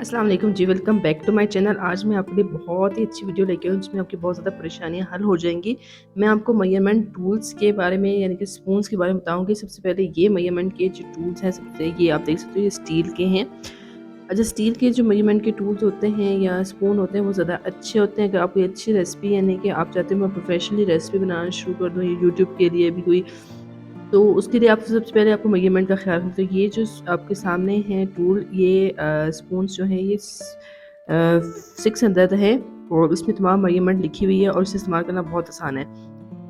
अस्सलाम वालेकुम जी, welcome back to my channel. आज मैं आपके लिए बहुत ही अच्छी वीडियो लेके आई हूँ जिसमें आपकी बहुत ज़्यादा परेशानियाँ हल हो जाएंगी। मैं आपको मेजरमेंट टूल्स के बारे में यानी कि स्पून्स के बारे में बताऊँगी। सबसे पहले ये मेजरमेंट के जो टूल्स हैं, सबसे ये आप देख सकते हो, ये स्टील के हैं। अच्छा, स्टील के जो मेजरमेंट के टूल्स होते हैं या स्पून होते हैं वो ज़्यादा अच्छे होते हैं। अगर आप कोई अच्छी रेसिपी यानी कि आप चाहते हो मैं प्रोफेशनली रेसिपी बनाना शुरू कर दूँ, यूट्यूब के लिए भी कोई, तो उसके लिए आप सबसे पहले आपको मेजरमेंट का ख्याल रखना। तो ये जो आपके सामने हैं टूल, ये स्पून्स जो हैं ये 600 है और इसमें तमाम मेजरमेंट लिखी हुई है और इसे इस्तेमाल करना बहुत आसान है।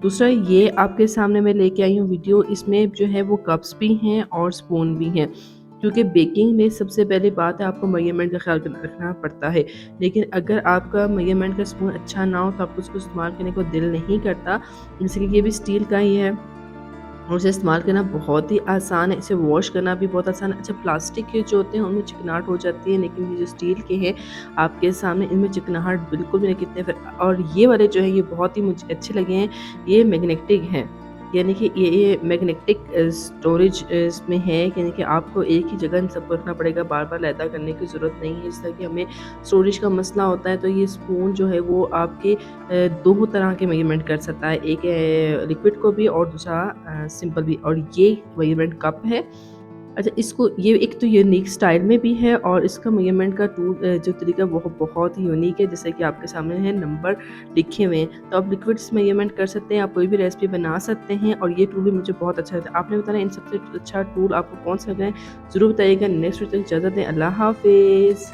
दूसरा, ये आपके सामने मैं लेके आई हूँ वीडियो, इसमें जो है वो कप्स भी हैं और स्पून भी हैं, क्योंकि बेकिंग में सबसे पहली बात है आपको मेजरमेंट का ख्याल रखना पड़ता है। लेकिन अगर आपका मेजरमेंट का स्पून अच्छा ना हो तो आपको उसको इस्तेमाल करने को दिल नहीं करता। जैसे कि ये भी स्टील का ही है और उसे इस्तेमाल करना बहुत ही आसान है, इसे वॉश करना भी बहुत आसान है। अच्छा, प्लास्टिक के जो होते हैं उनमें चिकनाहट हो जाती है, लेकिन ये जो स्टील के हैं आपके सामने, इनमें चिकनाहट बिल्कुल भी नहीं। कितने फिर और ये वाले जो है ये बहुत ही मुझे अच्छे लगे हैं। ये मैग्नेटिक हैं, यानी कि ये मैग्नेटिक स्टोरेज इसमें है, यानी कि आपको एक ही जगह इन सबको रखना पड़ेगा, बार बार लैदा करने की ज़रूरत नहीं है। इस तरह कि हमें स्टोरेज का मसला होता है तो ये स्पून जो है वो आपके दो तरह के मेजरमेंट कर सकता है, एक लिक्विड को भी और दूसरा सिंपल भी। और ये मेजरमेंट कप है। अच्छा, इसको ये एक तो यूनिक स्टाइल में भी है और इसका मेजरमेंट का टूल जो तरीका वो बहुत ही यूनिक है। जैसे कि आपके सामने है नंबर लिखे हुए हैं, तो आप लिक्विड्स मेजरमेंट कर सकते हैं, आप कोई भी रेसिपी बना सकते हैं। और ये टूल भी मुझे बहुत अच्छा लगता है। आपने बताना इन सबसे अच्छा टूल आपको कौन सा लगा है, ज़रूर बताइएगा। नेक्स्ट वीडियो तक इजाज़त दें, अल्लाह हाफिज़।